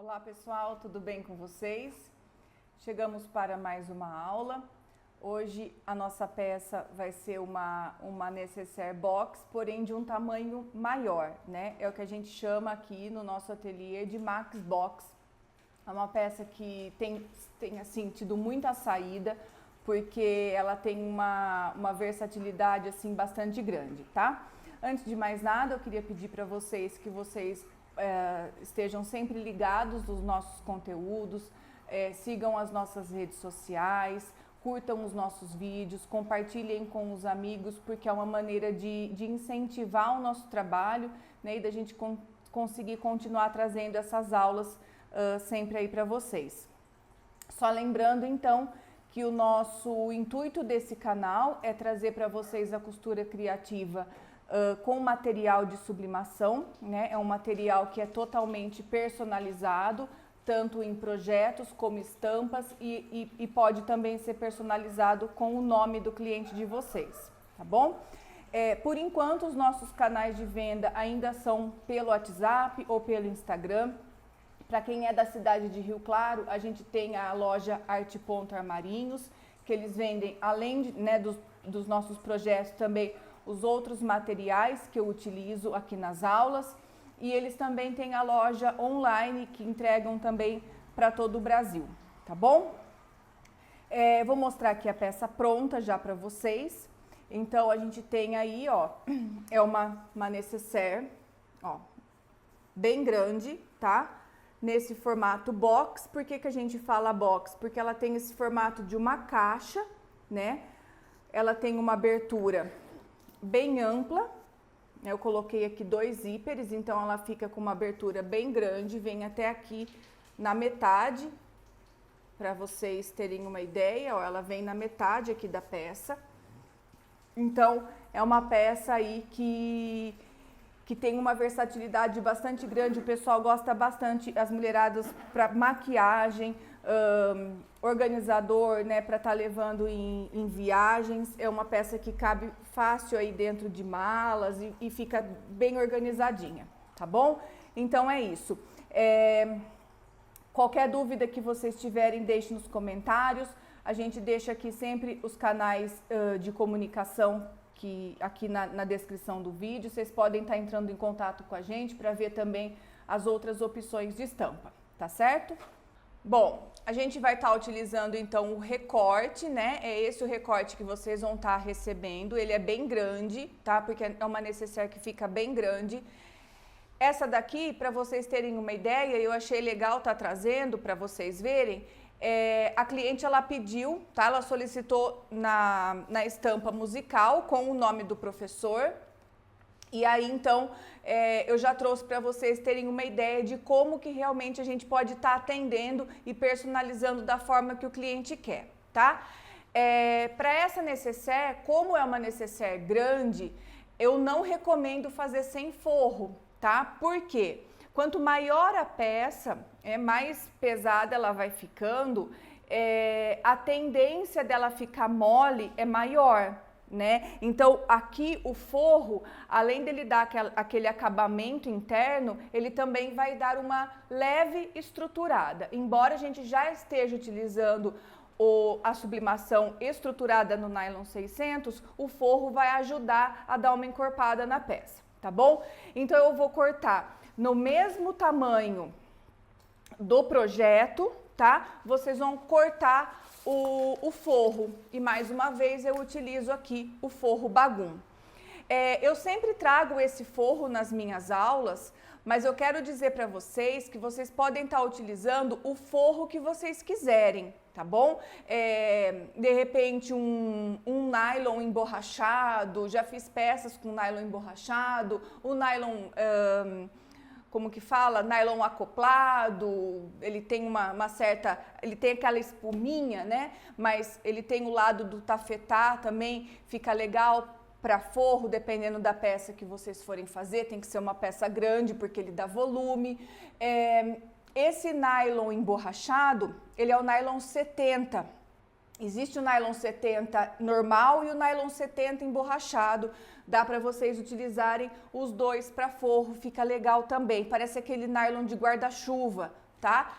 Olá pessoal, tudo bem com vocês? Chegamos para mais uma aula. Hoje a nossa peça vai ser uma necessaire box, porém de um tamanho maior, né? É o que a gente chama aqui no nosso ateliê de max box. É uma peça que tem assim, tido muita saída, porque ela tem uma versatilidade assim bastante grande, tá? Antes de mais nada, eu queria pedir para vocês que vocês estejam sempre ligados nos nossos conteúdos, sigam as nossas redes sociais, curtam os nossos vídeos, compartilhem com os amigos, porque é uma maneira de incentivar o nosso trabalho, né, e da gente conseguir continuar trazendo essas aulas sempre aí para vocês. Só lembrando então que o nosso intuito desse canal é trazer para vocês a costura criativa com material de sublimação, né? É um material que é totalmente personalizado, tanto em projetos como estampas e pode também ser personalizado com o nome do cliente de vocês, tá bom? Por enquanto, os nossos canais de venda ainda são pelo WhatsApp ou pelo Instagram. Para quem é da cidade de Rio Claro, a gente tem a loja Arte Ponto Armarinhos, que eles vendem, além de, né, dos nossos projetos, também os outros materiais que eu utilizo aqui nas aulas. E eles também têm a loja online, que entregam também para todo o Brasil, tá bom? Vou mostrar aqui a peça pronta já para vocês. Então, a gente tem aí, ó, é uma necessaire, ó, bem grande, tá? Nesse formato box. Por que a gente fala box? Porque ela tem esse formato de uma caixa, né? Ela tem uma abertura bem ampla. Eu coloquei aqui 2 zíperes, então ela fica com uma abertura bem grande, vem até aqui na metade, para vocês terem uma ideia, ó, ela vem na metade aqui da peça. Então, é uma peça aí que tem uma versatilidade bastante grande, o pessoal gosta bastante, as mulheradas para maquiagem, organizador, né, para estar levando em viagens. É uma peça que cabe fácil aí dentro de malas e fica bem organizadinha, tá bom? Então é isso. Qualquer dúvida que vocês tiverem, deixe nos comentários. A gente deixa aqui sempre os canais de comunicação aqui na descrição do vídeo. Vocês podem estar entrando em contato com a gente para ver também as outras opções de estampa, tá certo? Bom, a gente vai estar utilizando então o recorte, né? É esse o recorte que vocês vão estar recebendo. Ele é bem grande, tá? Porque é uma necessaire que fica bem grande. Essa daqui, para vocês terem uma ideia, eu achei legal estar trazendo para vocês verem. A cliente, ela pediu, tá? Ela solicitou na estampa musical com o nome do professor. E aí, então, eu já trouxe para vocês terem uma ideia de como que realmente a gente pode estar atendendo e personalizando da forma que o cliente quer, tá? Para essa necessaire, como é uma necessaire grande, eu não recomendo fazer sem forro, tá? Por quê? Quanto maior a peça, mais pesada ela vai ficando, a tendência dela ficar mole é maior, né? Então, aqui o forro, além dele dar aquele acabamento interno, ele também vai dar uma leve estruturada. Embora a gente já esteja utilizando a sublimação estruturada no nylon 600, o forro vai ajudar a dar uma encorpada na peça, tá bom? Então, eu vou cortar no mesmo tamanho do projeto, tá? Vocês vão cortar o forro. E mais uma vez eu utilizo aqui o forro Bagum. Eu sempre trago esse forro nas minhas aulas, mas eu quero dizer para vocês que vocês podem estar utilizando o forro que vocês quiserem, tá bom? De repente um nylon emborrachado, já fiz peças com nylon emborrachado, o nylon... como que fala, nylon acoplado, ele tem uma certa, ele tem aquela espuminha, né? Mas ele tem o lado do tafetá também, fica legal para forro, dependendo da peça que vocês forem fazer, tem que ser uma peça grande, porque ele dá volume. Esse nylon emborrachado, ele é o nylon 70. Existe o nylon 70 normal e o nylon 70 emborrachado. Dá para vocês utilizarem os dois para forro, fica legal também. Parece aquele nylon de guarda-chuva, tá?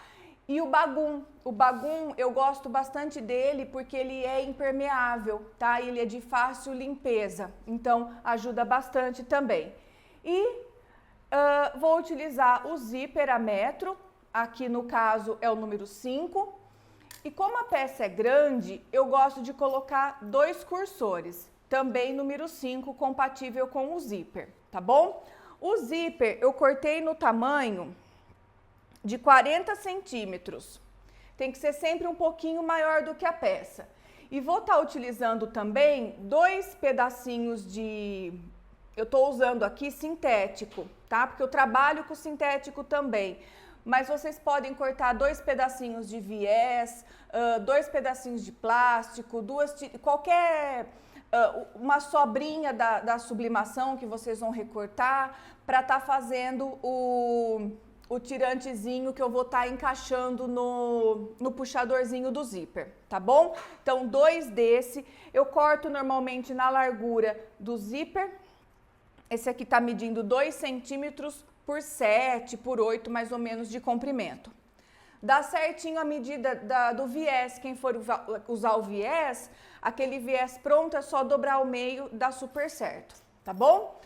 E o bagum eu gosto bastante dele porque ele é impermeável, tá? Ele é de fácil limpeza, então ajuda bastante também. E vou utilizar o zíper a metro, aqui no caso é o número 5. E como a peça é grande, eu gosto de colocar 2 cursores, também número 5, compatível com o zíper, tá bom? O zíper eu cortei no tamanho de 40 centímetros. Tem que ser sempre um pouquinho maior do que a peça. E vou estar utilizando também 2 pedacinhos de... Eu estou usando aqui sintético, tá? Porque eu trabalho com sintético também. Mas vocês podem cortar 2 pedacinhos de viés, 2 pedacinhos de plástico, qualquer... uma sobrinha da sublimação que vocês vão recortar para estar fazendo o tirantezinho que eu vou estar encaixando no puxadorzinho do zíper, tá bom? Então, 2 desse, eu corto normalmente na largura do zíper. Esse aqui tá medindo 2 centímetros por 7, por 8, mais ou menos, de comprimento. Dá certinho a medida do viés. Quem for usar o viés, aquele viés pronto é só dobrar ao meio, dá super certo, tá bom?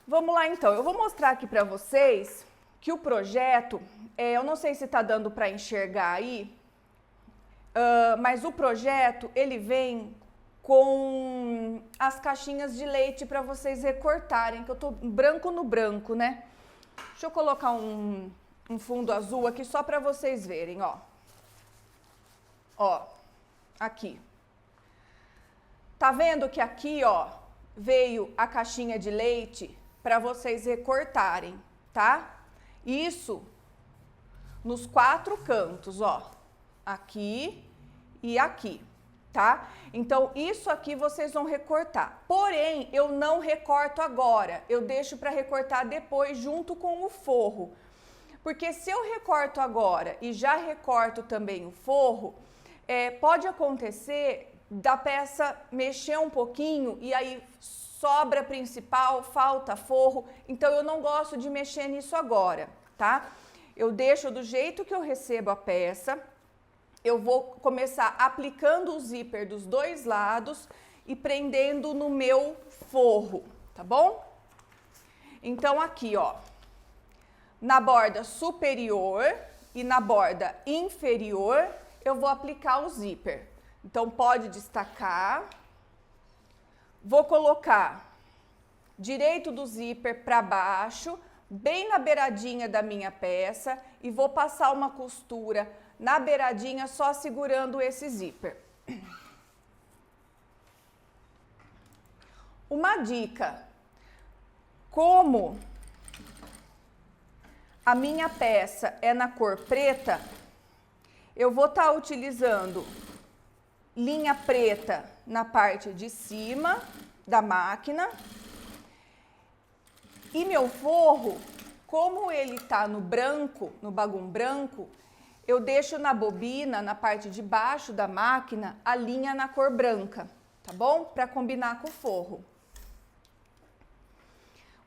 Vamos lá então, eu vou mostrar aqui para vocês que o projeto, eu não sei se tá dando para enxergar aí, mas o projeto, ele vem com as caixinhas de leite para vocês recortarem, que eu tô branco no branco, né? Deixa eu colocar um fundo azul aqui só para vocês verem, ó. Ó, aqui. Tá vendo que aqui, ó, veio a caixinha de leite para vocês recortarem, tá? Isso nos 4 cantos, ó. Aqui e aqui, tá? Então, isso aqui vocês vão recortar. Porém, eu não recorto agora. Eu deixo para recortar depois, junto com o forro. Porque se eu recorto agora e já recorto também o forro, pode acontecer da peça mexer um pouquinho e aí sobra a principal, falta forro. Então, eu não gosto de mexer nisso agora, tá? Eu deixo do jeito que eu recebo a peça. Eu vou começar aplicando o zíper dos 2 lados e prendendo no meu forro, tá bom? Então, aqui, ó, na borda superior e na borda inferior, eu vou aplicar o zíper. Então, pode destacar. Vou colocar direito do zíper para baixo, bem na beiradinha da minha peça, e vou passar uma costura na beiradinha, só segurando esse zíper. Uma dica: como a minha peça é na cor preta, eu vou estar utilizando linha preta na parte de cima da máquina. E meu forro, como ele tá no branco, no bagum branco, eu deixo na bobina, na parte de baixo da máquina, a linha na cor branca, tá bom? Para combinar com o forro.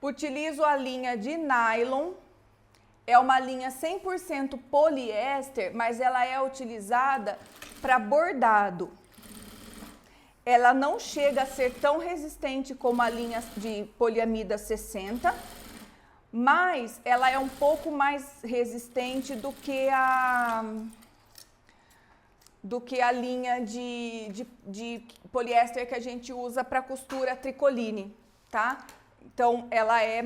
Utilizo a linha de nylon, é uma linha 100% poliéster, mas ela é utilizada para bordado. Ela não chega a ser tão resistente como a linha de poliamida 60, mas ela é um pouco mais resistente do que a linha de poliéster que a gente usa para costura tricoline, tá? Então, ela é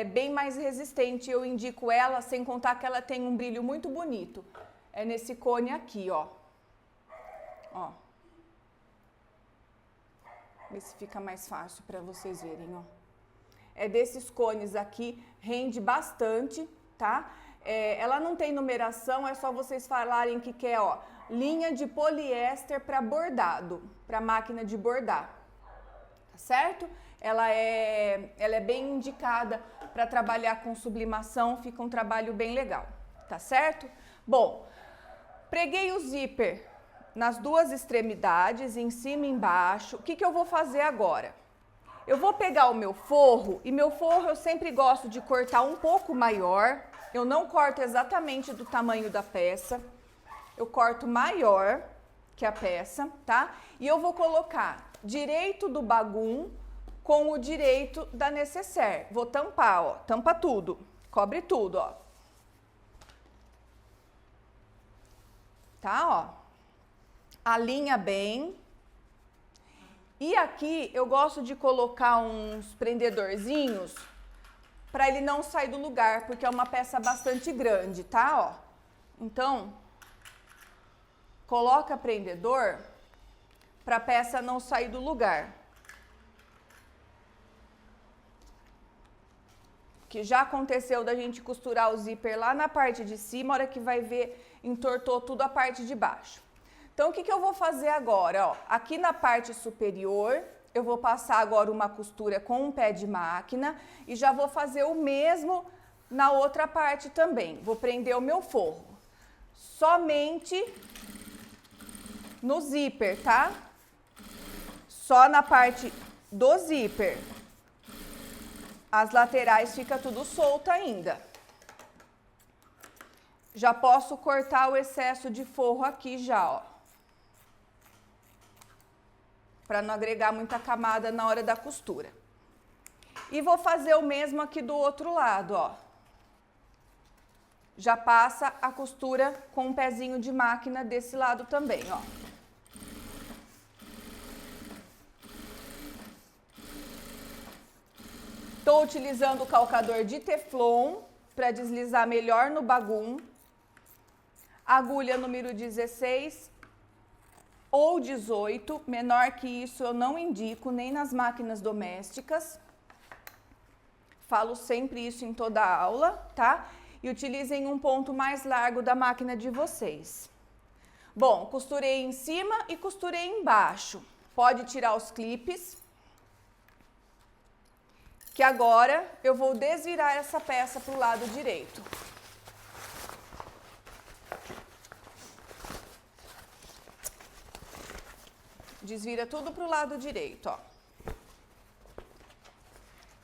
bem mais resistente, eu indico ela, sem contar que ela tem um brilho muito bonito. É nesse cone aqui, ó. Ó. Ver se fica mais fácil para vocês verem, ó. É desses cones aqui, rende bastante, tá? Ela não tem numeração, é só vocês falarem que quer, ó, linha de poliéster para bordado, para máquina de bordar, tá certo? Ela é bem indicada para trabalhar com sublimação, fica um trabalho bem legal, tá certo? Bom, preguei o zíper nas 2 extremidades, em cima e embaixo. O que eu vou fazer agora? Eu vou pegar o meu forro, e meu forro eu sempre gosto de cortar um pouco maior, eu não corto exatamente do tamanho da peça, eu corto maior que a peça, tá? E eu vou colocar direito do bagum com o direito da necessaire. Vou tampar, ó, tampa tudo, cobre tudo, ó. Tá, ó. Alinha bem. E aqui eu gosto de colocar uns prendedorzinhos para ele não sair do lugar, porque é uma peça bastante grande, tá, ó. Então, coloca prendedor para a peça não sair do lugar. Que já aconteceu da gente costurar o zíper lá na parte de cima, a hora que vai ver, entortou tudo a parte de baixo. Então, o que eu vou fazer agora? Ó, aqui na parte superior, eu vou passar agora uma costura com um pé de máquina e já vou fazer o mesmo na outra parte também. Vou prender o meu forro. Somente no zíper, tá? Só na parte do zíper. As laterais fica tudo solto ainda. Já posso cortar o excesso de forro aqui já, ó. Para não agregar muita camada na hora da costura. E vou fazer o mesmo aqui do outro lado, ó. Já passa a costura com um pezinho de máquina desse lado também, ó. Estou utilizando o calcador de teflon para deslizar melhor no bagum. Agulha número 16 ou 18, menor que isso eu não indico, nem nas máquinas domésticas. Falo sempre isso em toda a aula, tá? E utilizem um ponto mais largo da máquina de vocês. Bom, costurei em cima e costurei embaixo. Pode tirar os clipes. Que agora eu vou desvirar essa peça para o lado direito. Desvira tudo para o lado direito, ó.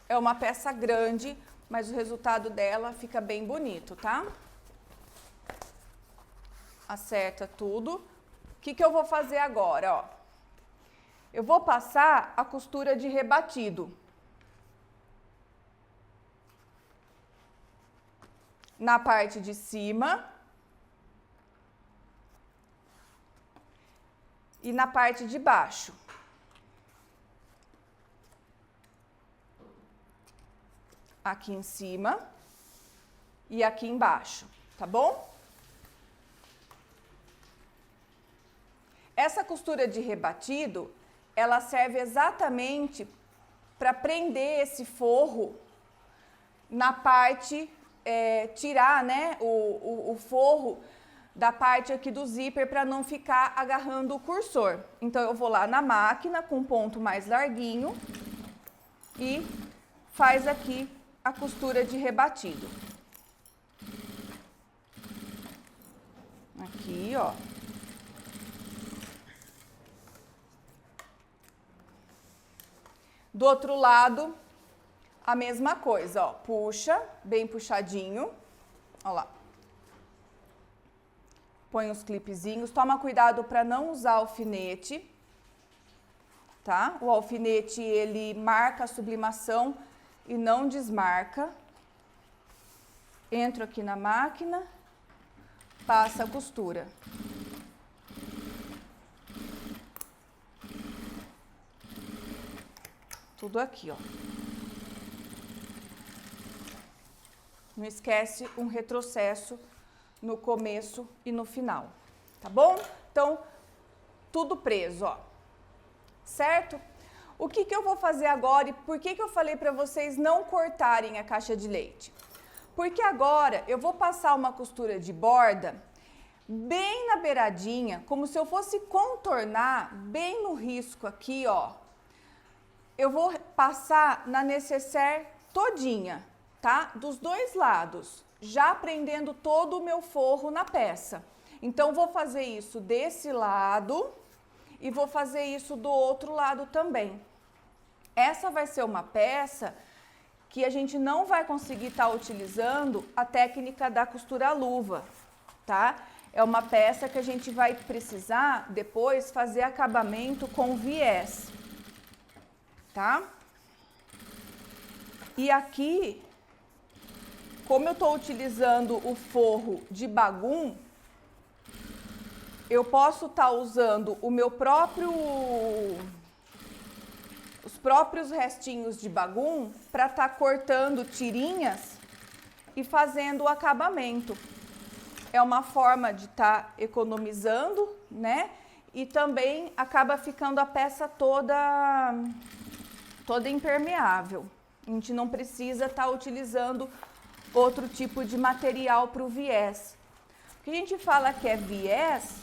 É uma peça grande, mas o resultado dela fica bem bonito, tá? Acerta tudo. O que eu vou fazer agora, ó? Eu vou passar a costura de rebatido. Na parte de cima e na parte de baixo. Aqui em cima e aqui embaixo, tá bom? Essa costura de rebatido, ela serve exatamente para prender esse forro na parte, tirar, né, o forro da parte aqui do zíper para não ficar agarrando o cursor. Então, eu vou lá na máquina com um ponto mais larguinho e faz aqui a costura de rebatido. Aqui, ó. Do outro lado, a mesma coisa, ó. Puxa, bem puxadinho. Ó lá. Põe os clipezinhos. Toma cuidado para não usar alfinete, tá? O alfinete, ele marca a sublimação e não desmarca. Entro aqui na máquina, passa a costura. Tudo aqui, ó. Não esquece um retrocesso no começo e no final, tá bom? Então, tudo preso, ó. Certo? O que eu vou fazer agora e por que eu falei para vocês não cortarem a caixa de leite? Porque agora eu vou passar uma costura de borda bem na beiradinha, como se eu fosse contornar bem no risco aqui, ó. Eu vou passar na necessaire todinha, tá? Dos dois lados, já prendendo todo o meu forro na peça. Então, vou fazer isso desse lado e vou fazer isso do outro lado também. Essa vai ser uma peça que a gente não vai conseguir estar utilizando a técnica da costura luva, tá? É uma peça que a gente vai precisar depois fazer acabamento com viés, tá? E aqui, como eu estou utilizando o forro de bagum, eu posso estar usando o meu próprio, os próprios restinhos de bagum para estar cortando tirinhas e fazendo o acabamento. É uma forma de estar economizando, né? E também acaba ficando a peça toda impermeável. A gente não precisa estar utilizando outro tipo de material para o viés. Porque a gente fala que é viés,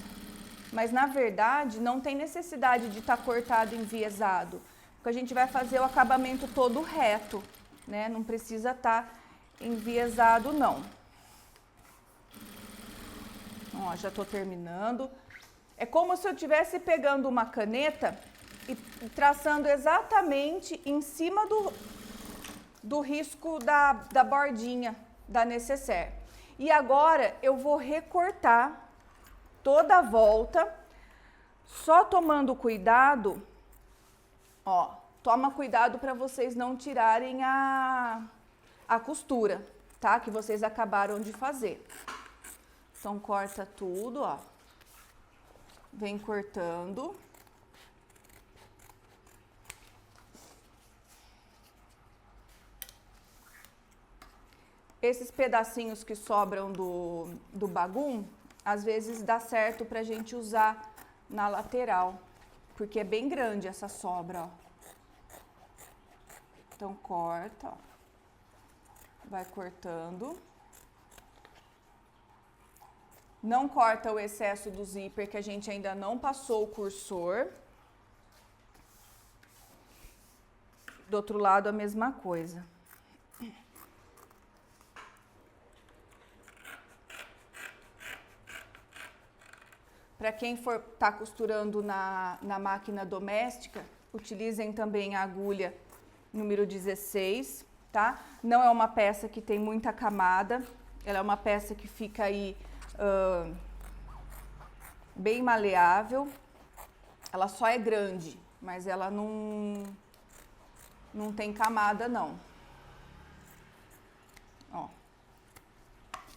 mas na verdade não tem necessidade de estar cortado enviesado. Porque a gente vai fazer o acabamento todo reto, né? Não precisa estar enviesado não. Ó, já estou terminando. É como se eu estivesse pegando uma caneta e traçando exatamente em cima do risco da bordinha da necessaire. E agora eu vou recortar toda a volta, só tomando cuidado, ó, toma cuidado para vocês não tirarem a costura, tá? Que vocês acabaram de fazer. Então, corta tudo, ó. Vem cortando. Esses pedacinhos que sobram do bagum, às vezes dá certo pra gente usar na lateral, porque é bem grande essa sobra, ó. Então, corta, ó. Vai cortando. Não corta o excesso do zíper, que a gente ainda não passou o cursor. Do outro lado, a mesma coisa. Para quem for estar costurando na máquina doméstica, utilizem também a agulha número 16, tá? Não é uma peça que tem muita camada, ela é uma peça que fica aí bem maleável. Ela só é grande, mas ela não tem camada não. Ó,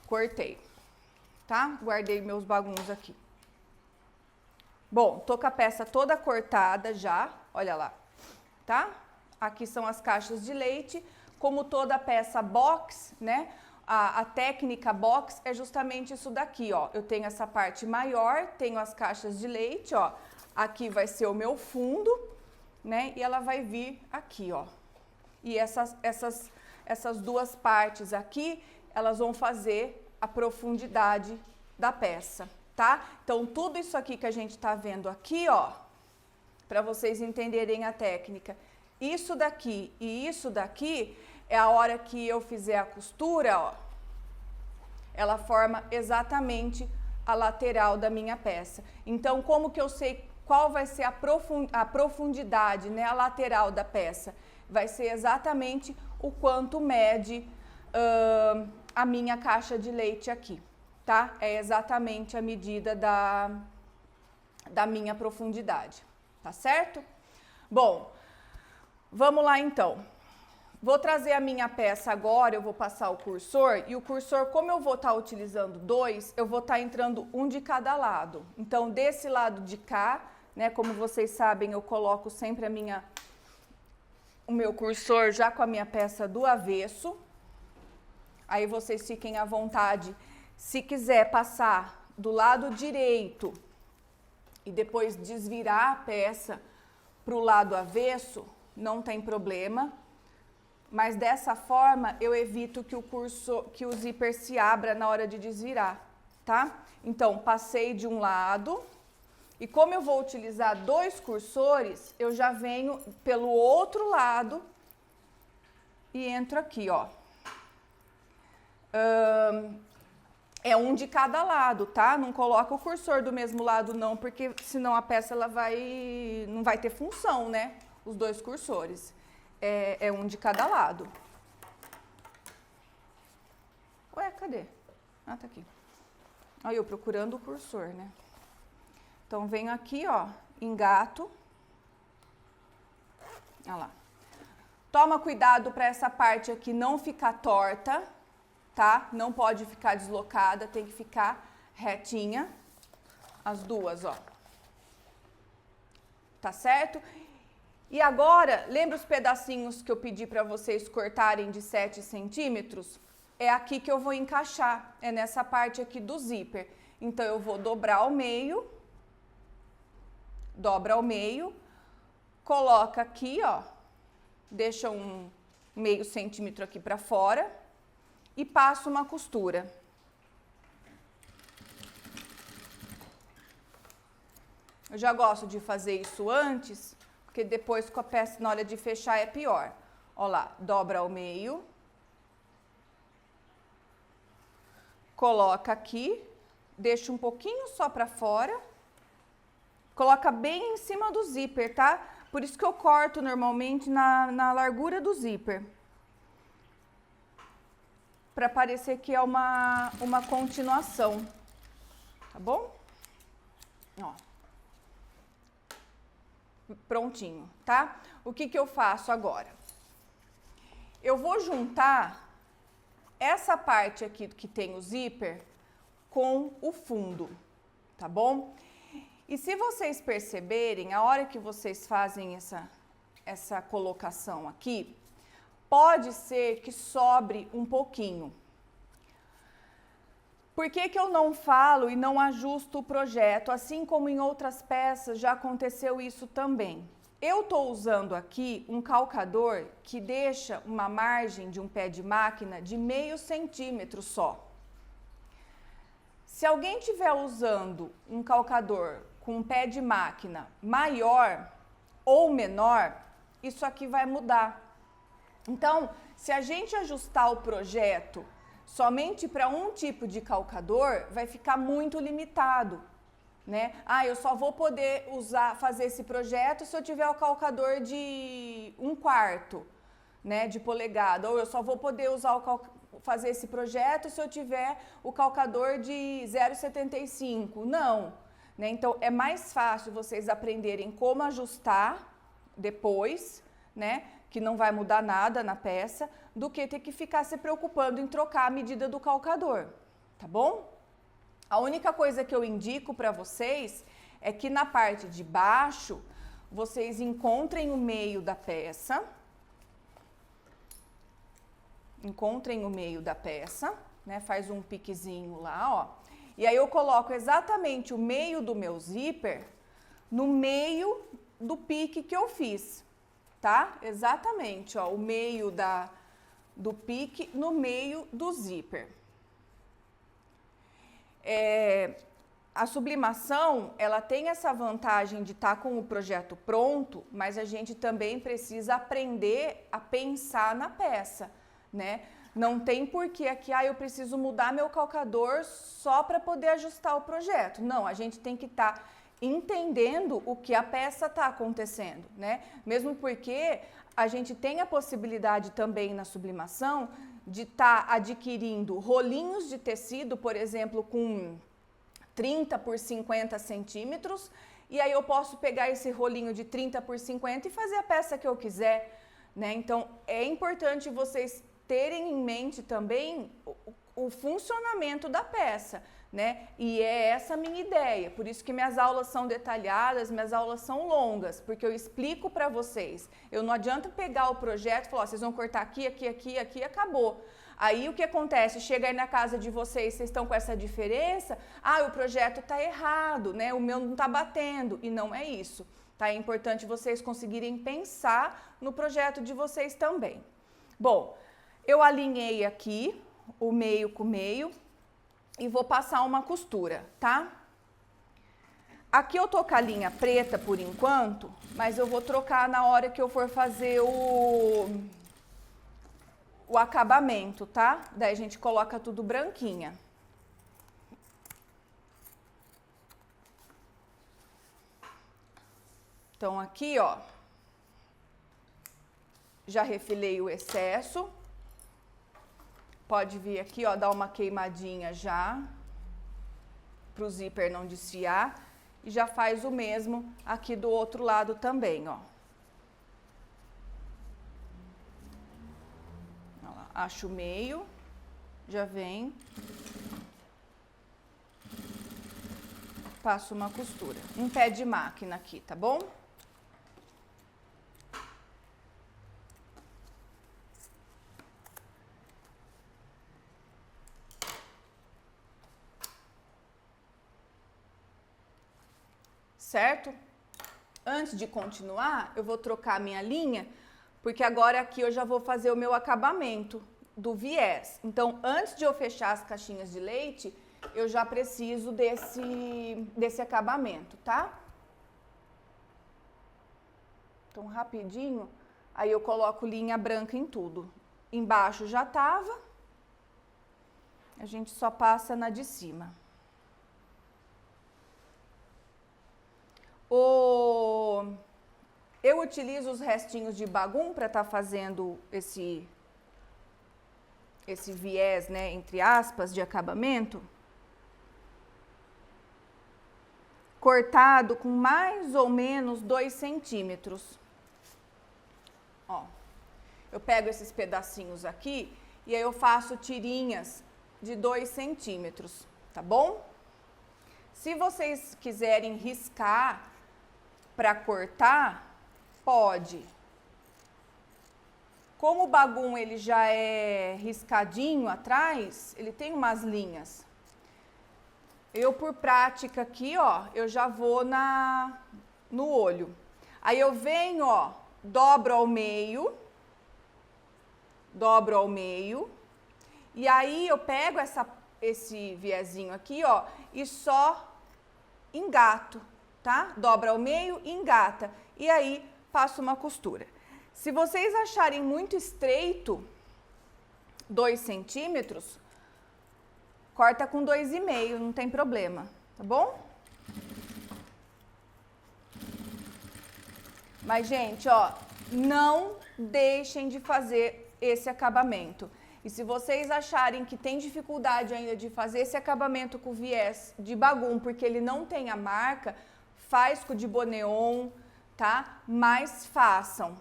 cortei, tá? Guardei meus baguns aqui. Bom, tô com a peça toda cortada já, olha lá, tá? Aqui são as caixas de leite. Como toda peça box, né? A técnica box é justamente isso daqui, ó. Eu tenho essa parte maior, tenho as caixas de leite, ó. Aqui vai ser o meu fundo, né? E ela vai vir aqui, ó. E essas duas partes aqui, elas vão fazer a profundidade da peça, tá? Então, tudo isso aqui que a gente tá vendo aqui, ó, para vocês entenderem a técnica. Isso daqui e isso daqui é a hora que eu fizer a costura, ó, ela forma exatamente a lateral da minha peça. Então, como que eu sei qual vai ser a profundidade, né, a lateral da peça? Vai ser exatamente o quanto mede a minha caixa de leite aqui, tá? É exatamente a medida da minha profundidade, tá certo? Bom, vamos lá então. Vou trazer a minha peça agora, eu vou passar o cursor, e o cursor, como eu vou estar utilizando dois, eu vou estar entrando um de cada lado. Então, desse lado de cá, né, como vocês sabem, eu coloco sempre o meu cursor já com a minha peça do avesso. Aí vocês fiquem à vontade, se quiser passar do lado direito e depois desvirar a peça para o lado avesso, não tem problema. Mas dessa forma eu evito que o zíper se abra na hora de desvirar, tá? Então, passei de um lado e como eu vou utilizar dois cursores, eu já venho pelo outro lado e entro aqui, ó. É um de cada lado, tá? Não coloca o cursor do mesmo lado não, porque senão a peça ela não vai ter função, né? Os dois cursores. É um de cada lado. Ué, cadê? Ah, tá aqui. Olha, eu procurando o cursor, né? Então, venho aqui, ó, engato. Olha lá. Toma cuidado para essa parte aqui não ficar torta, tá? Não pode ficar deslocada, tem que ficar retinha. As duas, ó. Tá certo? E agora, lembra os pedacinhos que eu pedi para vocês cortarem de 7 centímetros? É aqui que eu vou encaixar, é nessa parte aqui do zíper. Então, eu vou dobrar ao meio, dobra ao meio, coloca aqui, ó, deixa um meio centímetro aqui para fora e passo uma costura. Eu já gosto de fazer isso antes, porque depois com a peça, na hora de fechar, é pior. Ó lá, dobra ao meio. Coloca aqui, deixa um pouquinho só para fora. Coloca bem em cima do zíper, tá? Por isso que eu corto normalmente na largura do zíper. Para parecer que é uma continuação. Tá bom? Ó. Prontinho, tá? O que eu faço agora? Eu vou juntar essa parte aqui que tem o zíper com o fundo, tá bom? E se vocês perceberem, a hora que vocês fazem essa colocação aqui, pode ser que sobre um pouquinho. Por que eu não falo e não ajusto o projeto? Assim como em outras peças já aconteceu isso também. Eu estou usando aqui um calcador que deixa uma margem de um pé de máquina de meio centímetro só. Se alguém estiver usando um calcador com um pé de máquina maior ou menor, isso aqui vai mudar. Então, se a gente ajustar o projeto somente para um tipo de calcador, vai ficar muito limitado, né? Ah, eu só vou poder fazer esse projeto se eu tiver o calcador de 1/4, né, de polegada, ou eu só vou poder fazer esse projeto se eu tiver o calcador de 0,75. Não, né? Então é mais fácil vocês aprenderem como ajustar depois, né, que não vai mudar nada na peça, do que ter que ficar se preocupando em trocar a medida do calcador, tá bom? A única coisa que eu indico para vocês é que na parte de baixo vocês encontrem o meio da peça. Encontrem o meio da peça, né? Faz um piquezinho lá, ó. E aí eu coloco exatamente o meio do meu zíper no meio do pique que eu fiz, tá? Exatamente, ó, o meio do pique no meio do zíper. A sublimação, ela tem essa vantagem de estar com o projeto pronto, mas a gente também precisa aprender a pensar na peça, né? Não tem porquê aqui, eu preciso mudar meu calcador só para poder ajustar o projeto. Não, a gente tem que estar entendendo o que a peça está acontecendo, né? Mesmo porque a gente tem a possibilidade também na sublimação de estar adquirindo rolinhos de tecido, por exemplo, com 30 por 50 centímetros, e aí eu posso pegar esse rolinho de 30 por 50 e fazer a peça que eu quiser, né? Então, é importante vocês terem em mente também o funcionamento da peça, né? E é essa a minha ideia, por isso que minhas aulas são detalhadas, minhas aulas são longas, porque eu explico para vocês. Eu não adianta pegar o projeto e falar, vocês vão cortar aqui, aqui, aqui, aqui e acabou. Aí o que acontece? Chega aí na casa de vocês, vocês estão com essa diferença, o projeto está errado, né? O meu não está batendo, e não é isso, tá? É importante vocês conseguirem pensar no projeto de vocês também. Bom, eu alinhei aqui o meio com o meio e vou passar uma costura, tá? Aqui eu tô com a linha preta por enquanto, mas eu vou trocar na hora que eu for fazer o acabamento, tá? Daí a gente coloca tudo branquinha. Então aqui, ó, já refilei o excesso. pode vir aqui, ó, dar uma queimadinha já, para o zíper não desfiar. E já faz o mesmo aqui do outro lado também, ó. Olha lá, acho o meio, já vem. Passo uma costura. Um pé de máquina aqui, tá bom? Certo? Antes de continuar, eu vou trocar a minha linha, porque agora aqui eu já vou fazer o meu acabamento do viés. Então, antes de eu fechar as caixinhas de leite, eu já preciso desse acabamento, tá? Então, rapidinho, aí eu coloco linha branca em tudo. Embaixo já tava, a gente só passa na de cima. Eu utilizo os restinhos de bagum para estar fazendo esse viés, né, entre aspas, de acabamento. Cortado com mais ou menos 2 centímetros. Ó, eu pego esses pedacinhos aqui e aí eu faço tirinhas de 2 centímetros, tá bom? Se vocês quiserem riscar para cortar, pode. Como o bagum ele já é riscadinho atrás, ele tem umas linhas. Eu, por prática aqui, ó, eu já vou no olho. Aí eu venho, ó, dobro ao meio, e aí eu pego esse viezinho aqui, ó, e só engato, tá? Dobra ao meio e engata. E aí, passo uma costura. Se vocês acharem muito estreito, 2 centímetros, corta com 2,5, não tem problema, tá bom? Mas, gente, ó, não deixem de fazer esse acabamento. E se vocês acharem que tem dificuldade ainda de fazer esse acabamento com viés de bagum, porque ele não tem a marca, faz com o de boneon, tá? Mas façam,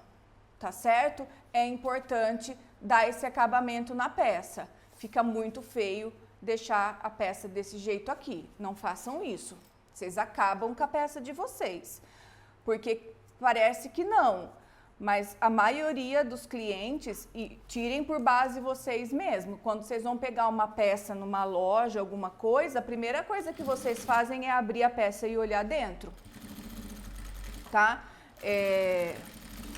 tá certo? É importante dar esse acabamento na peça. Fica muito feio deixar a peça desse jeito aqui. Não façam isso. Vocês acabam com a peça de vocês. Porque parece que não, mas a maioria dos clientes, e tirem por base vocês mesmos, quando vocês vão pegar uma peça numa loja, alguma coisa, a primeira coisa que vocês fazem é abrir a peça e olhar dentro, tá?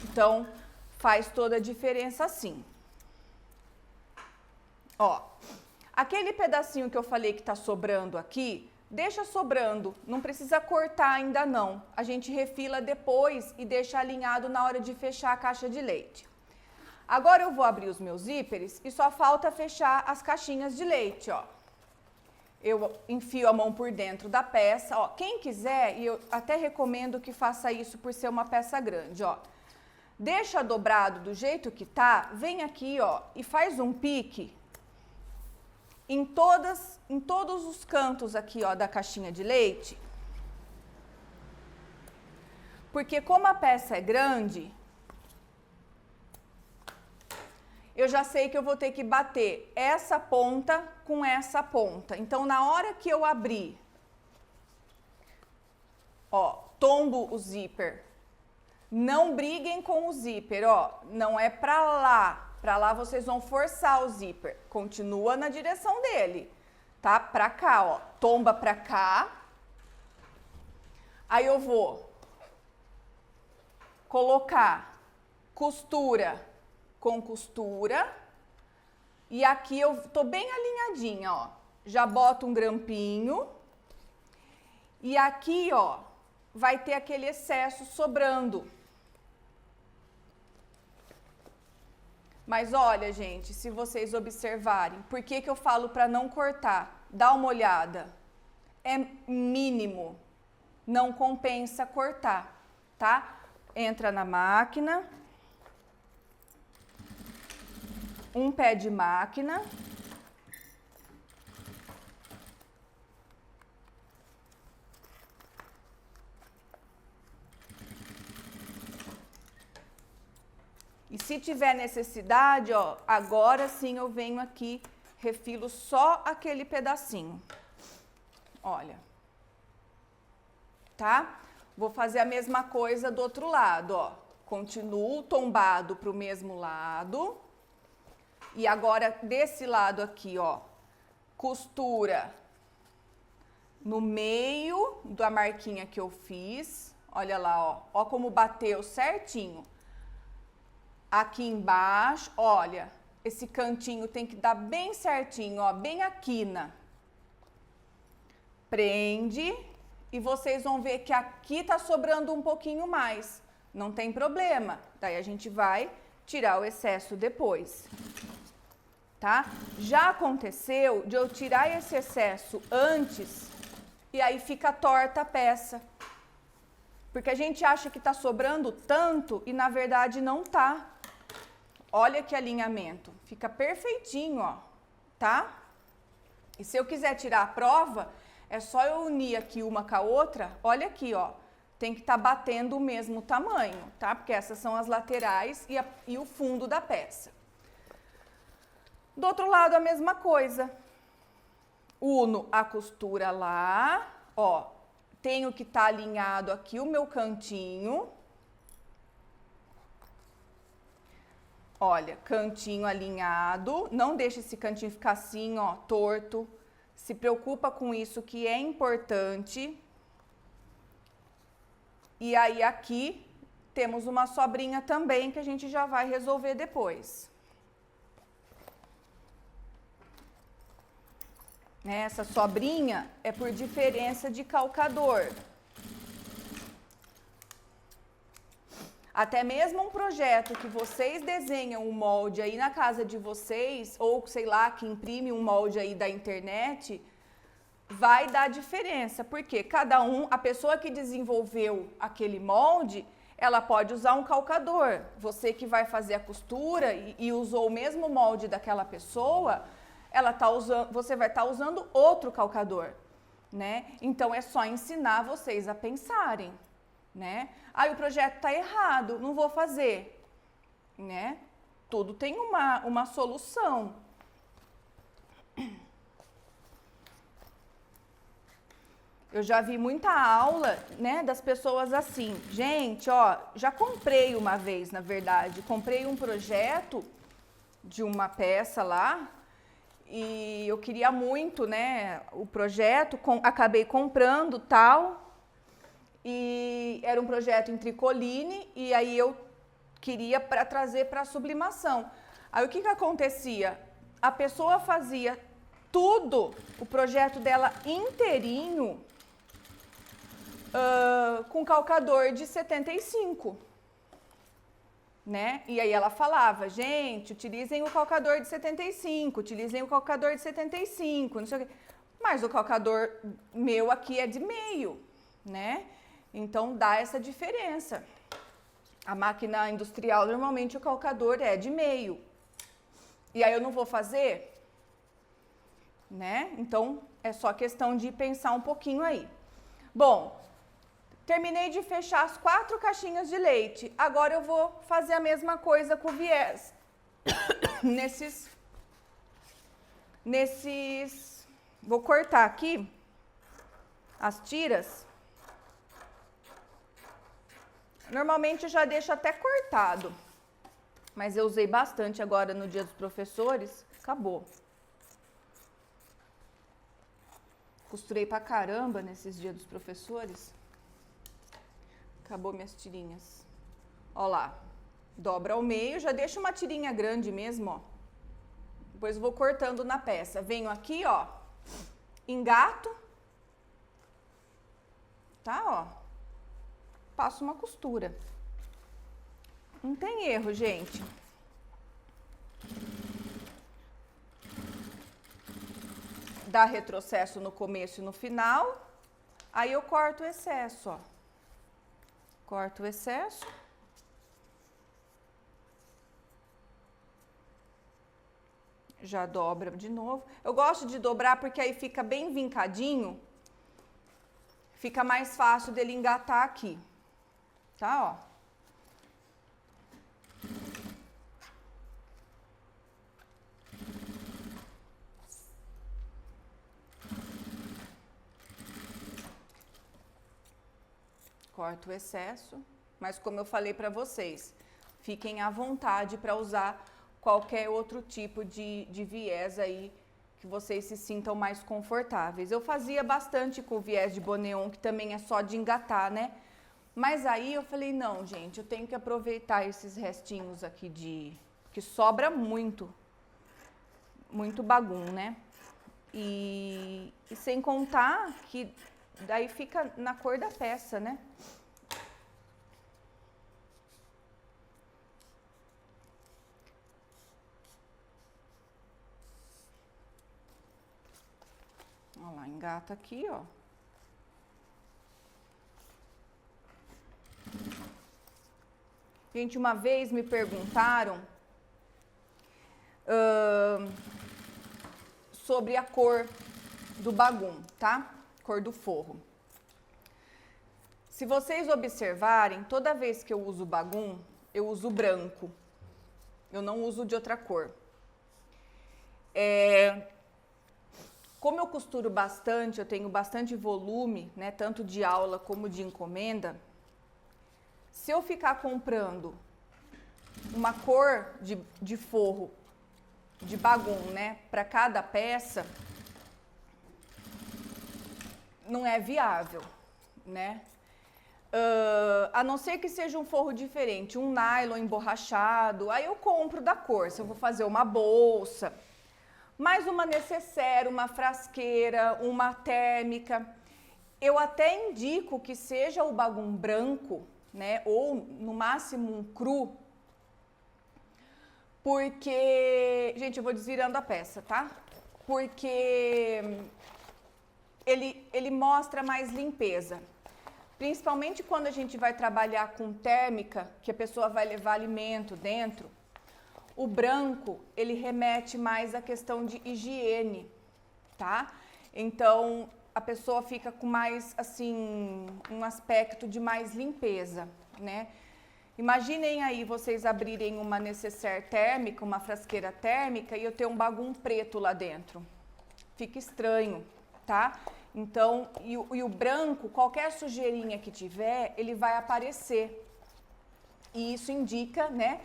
Então, faz toda a diferença sim. Ó, aquele pedacinho que eu falei que tá sobrando aqui, deixa sobrando, não precisa cortar ainda não. A gente refila depois e deixa alinhado na hora de fechar a caixa de leite. Agora eu vou abrir os meus zíperes e só falta fechar as caixinhas de leite, ó. Eu enfio a mão por dentro da peça, ó. Quem quiser, e eu até recomendo que faça isso por ser uma peça grande, ó. Deixa dobrado do jeito que tá, vem aqui, ó, e faz um pique em todos os cantos aqui, ó, da caixinha de leite. Porque como a peça é grande, eu já sei que eu vou ter que bater essa ponta com essa ponta. Então, na hora que eu abrir, ó, tombo o zíper. Não briguem com o zíper, ó, não é pra lá. Pra lá vocês vão forçar o zíper. Continua na direção dele, tá? Pra cá, ó. Tomba pra cá. Aí eu vou colocar costura com costura. E aqui eu tô bem alinhadinha, ó. Já boto um grampinho. E aqui, ó, vai ter aquele excesso sobrando. Mas olha, gente, se vocês observarem, por que eu falo para não cortar? Dá uma olhada. É mínimo. Não compensa cortar, tá? Entra na máquina. Um pé de máquina. se tiver necessidade, ó, agora sim eu venho aqui, refilo só aquele pedacinho. Olha. Tá? Vou fazer a mesma coisa do outro lado, ó. Continuo tombado para o mesmo lado. E agora, desse lado aqui, ó, costura no meio da marquinha que eu fiz. Olha lá, ó. Ó como bateu certinho. Aqui embaixo, olha, esse cantinho tem que dar bem certinho, ó, bem a quina. Prende e vocês vão ver que aqui tá sobrando um pouquinho mais. Não tem problema. Daí a gente vai tirar o excesso depois. Tá? Já aconteceu de eu tirar esse excesso antes e aí fica torta a peça. Porque a gente acha que tá sobrando tanto e na verdade não tá. Olha que alinhamento. Fica perfeitinho, ó. Tá? E se eu quiser tirar a prova, é só eu unir aqui uma com a outra. Olha aqui, ó. Tem que estar batendo o mesmo tamanho, tá? Porque essas são as laterais e o fundo da peça. Do outro lado, a mesma coisa. Uno a costura lá, ó. Tenho que estar alinhado aqui o meu cantinho. Olha, cantinho alinhado. Não deixe esse cantinho ficar assim, ó, torto. Se preocupa com isso, que é importante. E aí aqui temos uma sobrinha também que a gente já vai resolver depois. Essa sobrinha é por diferença de calcador. Até mesmo um projeto que vocês desenham um molde aí na casa de vocês, ou sei lá, que imprime um molde aí da internet, vai dar diferença, porque cada um, a pessoa que desenvolveu aquele molde, ela pode usar um calcador. Você que vai fazer a costura e usou o mesmo molde daquela pessoa, você vai estar usando outro calcador, né? Então é só ensinar vocês a pensarem, né? Aí o projeto está errado, não vou fazer, né? Tudo tem uma solução. Eu já vi muita aula, né, das pessoas assim, gente, ó, já comprei uma vez, na verdade, comprei um projeto de uma peça lá e eu queria muito, né, o projeto, acabei comprando tal e era um projeto em tricoline e aí eu queria trazer para sublimação. Aí o que acontecia? A pessoa fazia tudo, o projeto dela inteirinho, com calcador de 75, né? E aí ela falava, gente, utilizem o calcador de 75, utilizem o calcador de 75, não sei o quê. Mas o calcador meu aqui é de meio, né? Então dá essa diferença. A máquina industrial, normalmente o calcador é de meio. E aí eu não vou fazer, né? Então é só questão de pensar um pouquinho aí. Bom, terminei de fechar as 4 caixinhas de leite. Agora eu vou fazer a mesma coisa com o viés. Vou cortar aqui as tiras. Normalmente eu já deixo até cortado. Mas eu usei bastante agora no Dia dos Professores. Acabou. Costurei pra caramba nesses Dias dos Professores. Acabou minhas tirinhas. Ó lá, dobra ao meio, já deixa uma tirinha grande mesmo, ó. Depois eu vou cortando na peça. Venho aqui, ó, engato, tá, ó. Passo uma costura. Não tem erro, gente. Dá retrocesso no começo e no final. Aí eu corto o excesso, ó. Corto o excesso. Já dobra de novo. Eu gosto de dobrar porque aí fica bem vincadinho. Fica mais fácil dele engatar aqui. Tá, ó. corta o excesso, mas como eu falei para vocês, fiquem à vontade para usar qualquer outro tipo de viés aí que vocês se sintam mais confortáveis. Eu fazia bastante com o viés de Boneon, que também é só de engatar, né? Mas aí eu falei, não, gente, eu tenho que aproveitar esses restinhos aqui que sobra muito bagum, né? E sem contar que daí fica na cor da peça, né? Olha lá, engata aqui, ó. Gente, uma vez me perguntaram sobre a cor do bagum, tá? Cor do forro. Se vocês observarem, toda vez que eu uso bagum, eu uso branco. Eu não uso de outra cor. Como eu costuro bastante, eu tenho bastante volume, né, tanto de aula como de encomenda, se eu ficar comprando uma cor de forro de bagum, né, para cada peça, não é viável, né? A não ser que seja um forro diferente, um nylon emborrachado, aí eu compro da cor, se eu vou fazer uma bolsa, mais uma necessaire, uma frasqueira, uma térmica, eu até indico que seja o bagum branco, né, ou no máximo um cru, porque, gente, eu vou desvirando a peça, tá? Porque ele mostra mais limpeza. Principalmente quando a gente vai trabalhar com térmica, que a pessoa vai levar alimento dentro, o branco, ele remete mais à questão de higiene, tá? Então, a pessoa fica com mais, assim, um aspecto de mais limpeza, né? Imaginem aí vocês abrirem uma necessaire térmica, uma frasqueira térmica e eu ter um bagum preto lá dentro. Fica estranho, tá? Então, e o branco, qualquer sujeirinha que tiver, ele vai aparecer. E isso indica, né,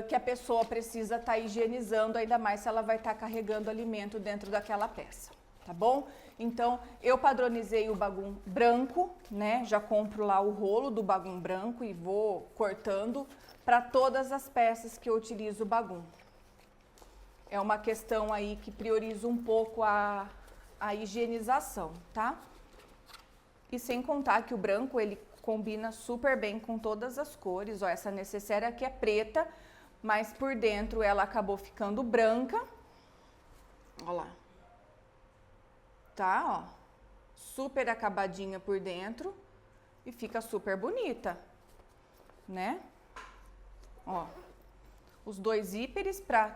que a pessoa precisa estar higienizando, ainda mais se ela vai estar carregando alimento dentro daquela peça, tá bom? Então, eu padronizei o bagum branco, né, já compro lá o rolo do bagum branco e vou cortando para todas as peças que eu utilizo o bagum. É uma questão aí que prioriza um pouco a higienização, tá? E sem contar que o branco, ele combina super bem com todas as cores. Ó, essa necessaire aqui é preta, mas por dentro ela acabou ficando branca. Ó lá. Tá, ó. Super acabadinha por dentro e fica super bonita, né? Ó. Os dois zíperes para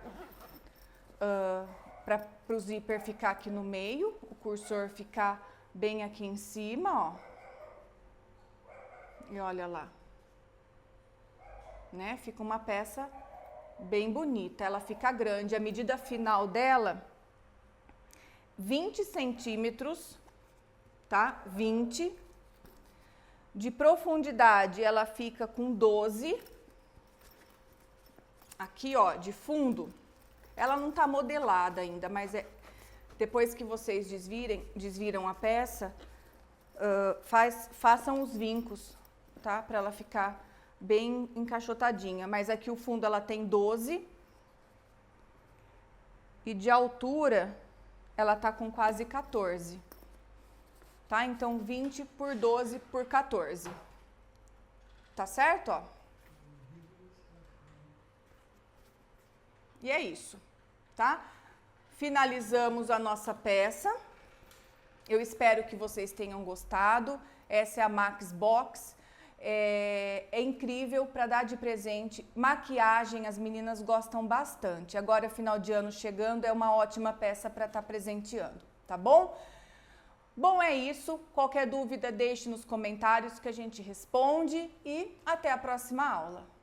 o zíper ficar aqui no meio, o cursor ficar bem aqui em cima, ó. E olha lá, né? Fica uma peça bem bonita, ela fica grande. A medida final dela, 20 centímetros, tá? 20. De profundidade, ela fica com 12. Aqui, ó, de fundo, ela não tá modelada ainda, mas depois que vocês desviram a peça, façam os vincos, tá? Para ela ficar bem encaixotadinha. Mas aqui o fundo ela tem 12 e de altura ela tá com quase 14, tá? Então 20 por 12 por 14, tá certo, ó? E é isso, tá? Finalizamos a nossa peça. Eu espero que vocês tenham gostado. Essa é a Max Box. É incrível para dar de presente. Maquiagem, as meninas gostam bastante. Agora, final de ano chegando, é uma ótima peça para estar presenteando, tá bom? Bom, é isso. Qualquer dúvida, deixe nos comentários que a gente responde e até a próxima aula.